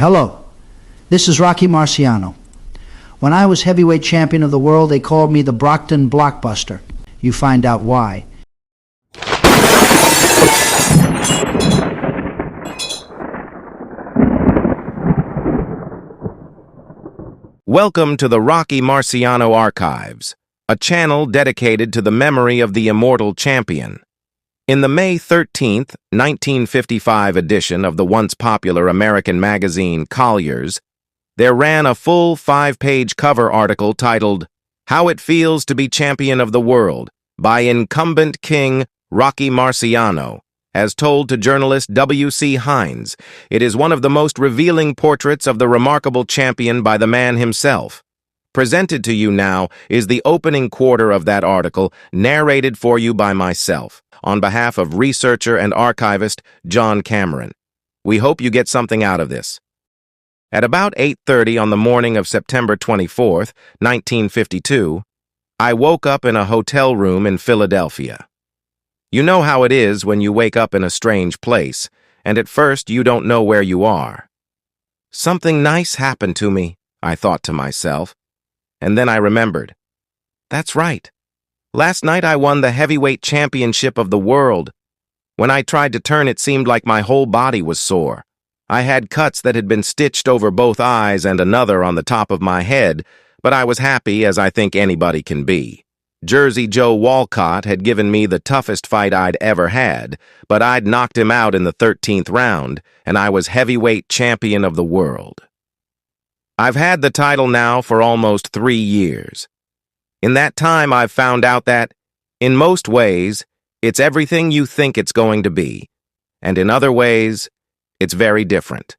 Hello, this is Rocky Marciano. When I was heavyweight champion of the world, they called me the Brockton Blockbuster. You find out why. Welcome to the Rocky Marciano Archives, a channel dedicated to the memory of the immortal champion. In the May 13, 1955 edition of the once popular American magazine Collier's, there ran a full 5-page cover article titled, "How It Feels to be Champion of the World" by incumbent king Rocky Marciano, as told to journalist W.C Heinz. It is one of the most revealing portraits of the remarkable champion by the man himself. Presented to you now is the opening quarter of that article, narrated for you by myself, on behalf of researcher and archivist John Cameron. We hope you get something out of this. At about 8:30 on the morning of September 24, 1952, I woke up in a hotel room in Philadelphia. You know how it is when you wake up in a strange place, and at first you don't know where you are. Something nice happened to me, I thought to myself, and then I remembered. That's right. Last night I won the heavyweight championship of the world. When I tried to turn, it seemed like my whole body was sore. I had cuts that had been stitched over both eyes and another on the top of my head, but I was happy, as I think anybody can be. Jersey Joe Walcott had given me the toughest fight I'd ever had, but I'd knocked him out in the 13th round, and I was heavyweight champion of the world. I've had the title now for almost 3 years. In that time, I've found out that, in most ways, it's everything you think it's going to be, and in other ways, it's very different.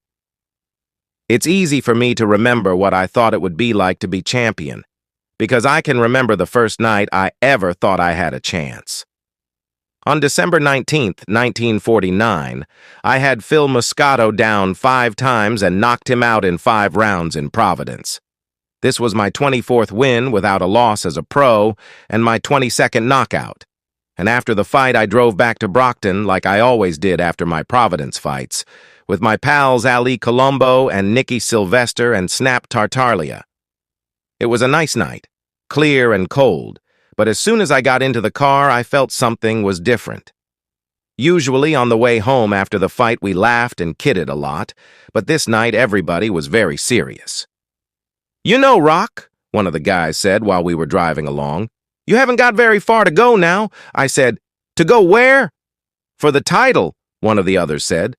It's easy for me to remember what I thought it would be like to be champion, because I can remember the first night I ever thought I had a chance. On December 19, 1949, I had Phil Moscato down 5 times and knocked him out in 5 rounds in Providence. This was my 24th win without a loss as a pro, and my 22nd knockout. And after the fight, I drove back to Brockton, like I always did after my Providence fights, with my pals Ali Colombo and Nicky Sylvester and Snap Tartaglia. It was a nice night, clear and cold, but as soon as I got into the car, I felt something was different. Usually on the way home after the fight, we laughed and kidded a lot, but this night everybody was very serious. "You know, Rock," one of the guys said while we were driving along, "you haven't got very far to go now." I said, "To go where?" "For the title," one of the others said.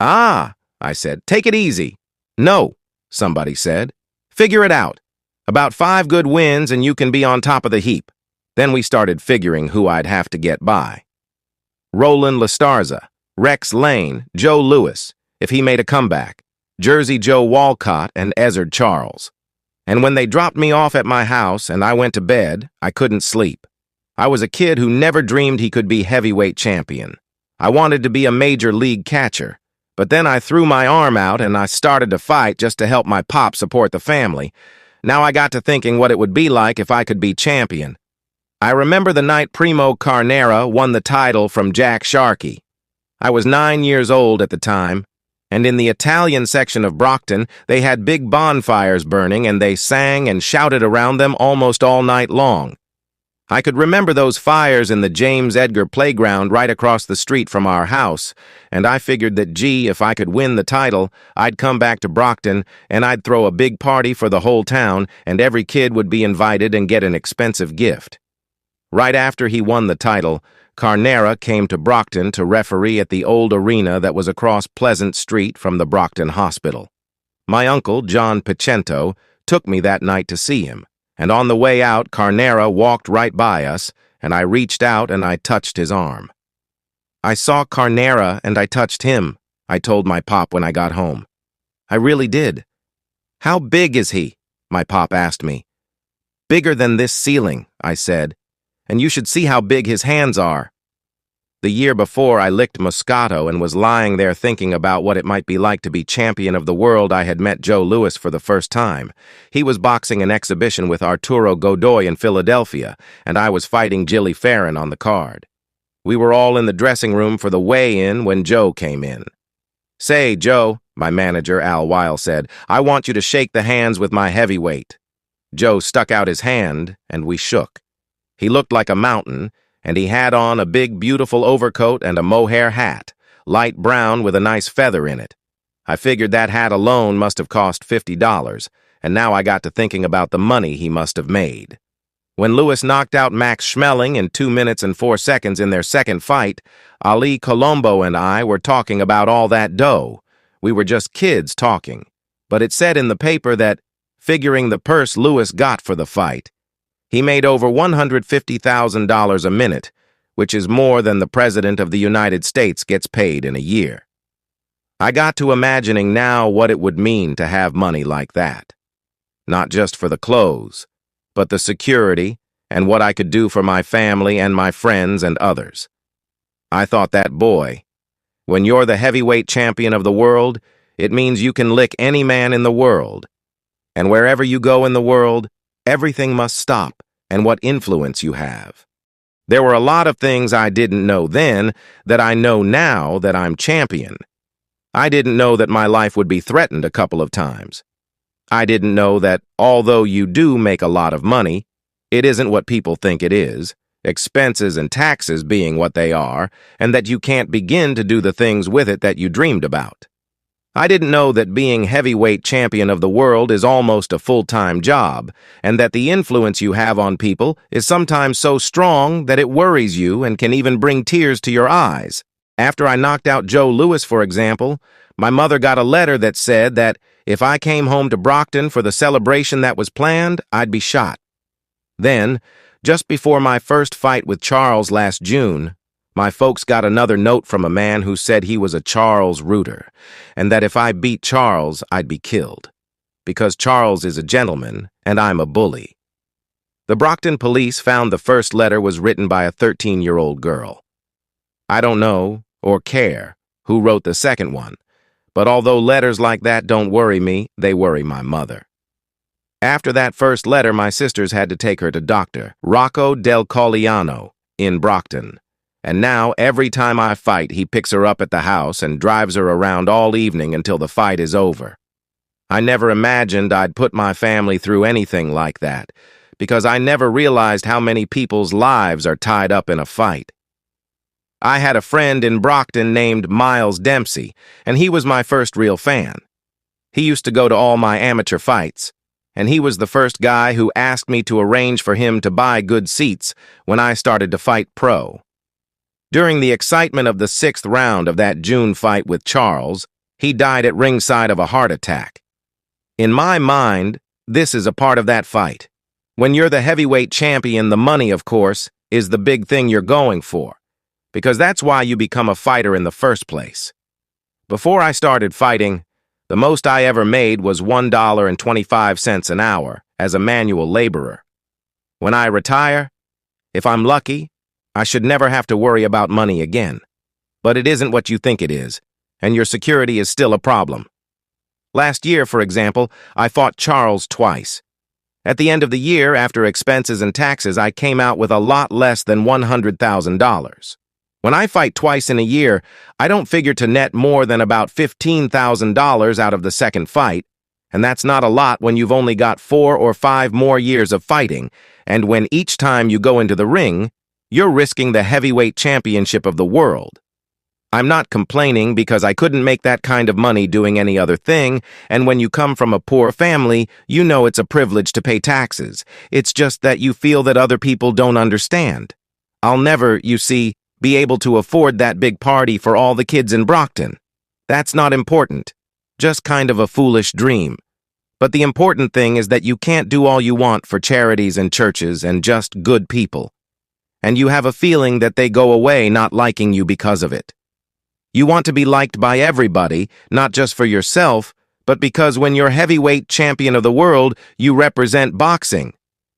"Ah," I said, "take it easy." "No," somebody said. "Figure it out. About 5 good wins and you can be on top of the heap." Then we started figuring who I'd have to get by. Roland Lastarza, Rex Lane, Joe Louis, if he made a comeback, Jersey Joe Walcott, and Ezzard Charles. And when they dropped me off at my house and I went to bed, I couldn't sleep. I was a kid who never dreamed he could be heavyweight champion. I wanted to be a major league catcher, but then I threw my arm out and I started to fight just to help my pop support the family. Now I got to thinking what it would be like if I could be champion. I remember the night Primo Carnera won the title from Jack Sharkey. I was 9 years old at the time, and in the Italian section of Brockton, they had big bonfires burning and they sang and shouted around them almost all night long. I could remember those fires in the James Edgar playground right across the street from our house, and I figured that, gee, if I could win the title, I'd come back to Brockton and I'd throw a big party for the whole town and every kid would be invited and get an expensive gift. Right after he won the title, Carnera came to Brockton to referee at the old arena that was across Pleasant Street from the Brockton Hospital. My uncle, John Picento, took me that night to see him, and on the way out, Carnera walked right by us, and I reached out and I touched his arm. "I saw Carnera and I touched him," I told my pop when I got home. I really did. "How big is he?" my pop asked me. "Bigger than this ceiling," I said. "And you should see how big his hands are." The year before I licked Moscato and was lying there thinking about what it might be like to be champion of the world, I had met Joe Louis for the first time. He was boxing an exhibition with Arturo Godoy in Philadelphia, and I was fighting Jilly Farron on the card. We were all in the dressing room for the weigh-in when Joe came in. "Say, Joe," My manager, Al Weil, said, "I want you to shake the hands with my heavyweight." Joe stuck out his hand, and we shook. He looked like a mountain, and he had on a big, beautiful overcoat and a mohair hat, light brown with a nice feather in it. I figured that hat alone must have cost $50, and now I got to thinking about the money he must have made. When Lewis knocked out Max Schmeling in 2 minutes and 4 seconds in their second fight, Ali Colombo and I were talking about all that dough. We were just kids talking. But it said in the paper that, figuring the purse Lewis got for the fight, he made over $150,000 a minute, which is more than the President of the United States gets paid in a year. I got to imagining now what it would mean to have money like that. Not just for the clothes, but the security and what I could do for my family and my friends and others. I thought that, boy, when you're the heavyweight champion of the world, it means you can lick any man in the world. And wherever you go in the world, everything must stop and what influence you have. There were a lot of things I didn't know then that I know now that I'm champion. I didn't know that my life would be threatened a couple of times. I didn't know that although you do make a lot of money, it isn't what people think it is, expenses and taxes being what they are, and that you can't begin to do the things with it that you dreamed about. I didn't know that being heavyweight champion of the world is almost a full-time job, and that the influence you have on people is sometimes so strong that it worries you and can even bring tears to your eyes. After I knocked out Joe Louis, for example, my mother got a letter that said that if I came home to Brockton for the celebration that was planned, I'd be shot. Then, just before my first fight with Charles last June, my folks got another note from a man who said he was a Charles rooter, and that if I beat Charles, I'd be killed, because Charles is a gentleman and I'm a bully. The Brockton police found the first letter was written by a 13-year-old girl. I don't know, or care, who wrote the second one, but although letters like that don't worry me, they worry my mother. After that first letter, my sisters had to take her to Dr. Rocco del Colliano in Brockton, and now every time I fight, he picks her up at the house and drives her around all evening until the fight is over. I never imagined I'd put my family through anything like that, because I never realized how many people's lives are tied up in a fight. I had a friend in Brockton named Miles Dempsey, and he was my first real fan. He used to go to all my amateur fights, and he was the first guy who asked me to arrange for him to buy good seats when I started to fight pro. During the excitement of the 6th round of that June fight with Charles, he died at ringside of a heart attack. In my mind, this is a part of that fight. When you're the heavyweight champion, the money, of course, is the big thing you're going for, because that's why you become a fighter in the first place. Before I started fighting, the most I ever made was $1.25 an hour as a manual laborer. When I retire, if I'm lucky, I should never have to worry about money again. But it isn't what you think it is, and your security is still a problem. Last year, for example, I fought Charles twice. At the end of the year, after expenses and taxes, I came out with a lot less than $100,000. When I fight twice in a year, I don't figure to net more than about $15,000 out of the second fight, and that's not a lot when you've only got 4 or 5 more years of fighting, and when each time you go into the ring, you're risking the heavyweight championship of the world. I'm not complaining because I couldn't make that kind of money doing any other thing, and when you come from a poor family, you know it's a privilege to pay taxes. It's just that you feel that other people don't understand. I'll never, you see, be able to afford that big party for all the kids in Brockton. That's not important. Just kind of a foolish dream. But the important thing is that you can't do all you want for charities and churches and just good people. And you have a feeling that they go away not liking you because of it. You want to be liked by everybody, not just for yourself, but because when you're heavyweight champion of the world, you represent boxing.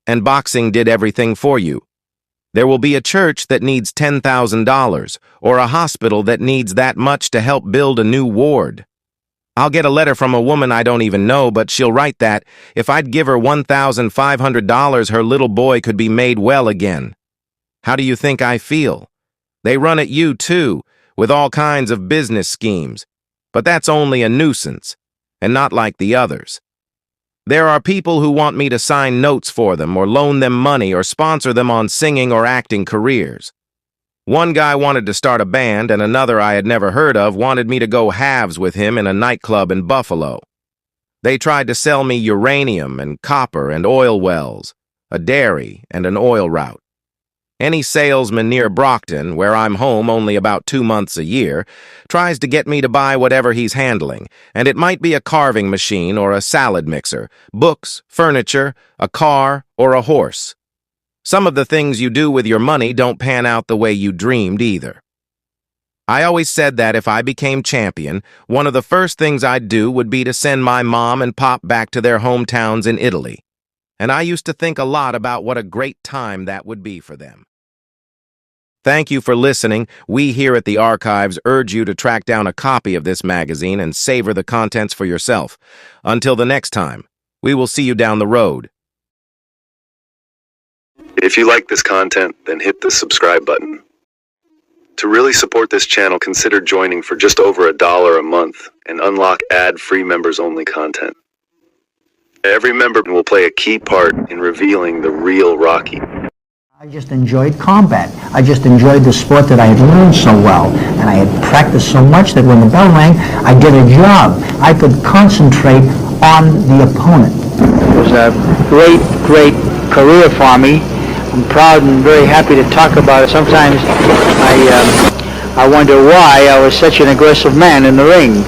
And boxing did everything for you. There will be a church that needs $10,000, or a hospital that needs that much to help build a new ward. I'll get a letter from a woman I don't even know, but she'll write that if I'd give her $1,500, her little boy could be made well again. How do you think I feel? They run at you, too, with all kinds of business schemes. But that's only a nuisance, and not like the others. There are people who want me to sign notes for them or loan them money or sponsor them on singing or acting careers. One guy wanted to start a band, and another I had never heard of wanted me to go halves with him in a nightclub in Buffalo. They tried to sell me uranium and copper and oil wells, a dairy and an oil route. Any salesman near Brockton, where I'm home only about 2 months a year, tries to get me to buy whatever he's handling, and it might be a carving machine or a salad mixer, books, furniture, a car, or a horse. Some of the things you do with your money don't pan out the way you dreamed either. I always said that if I became champion, one of the first things I'd do would be to send my mom and pop back to their hometowns in Italy. And I used to think a lot about what a great time that would be for them. Thank you for listening. We here at the Archives urge you to track down a copy of this magazine and savor the contents for yourself. Until the next time, we will see you down the road. If you like this content, then hit the subscribe button. To really support this channel, consider joining for just over $1 a month and unlock ad-free members-only content. Every member will play a key part in revealing the real Rocky. I just enjoyed combat. I just enjoyed the sport that I had learned so well, and I had practiced so much that when the bell rang, I did a job. I could concentrate on the opponent. It was a great, great career for me. I'm proud and very happy to talk about it. Sometimes I wonder why I was such an aggressive man in the ring.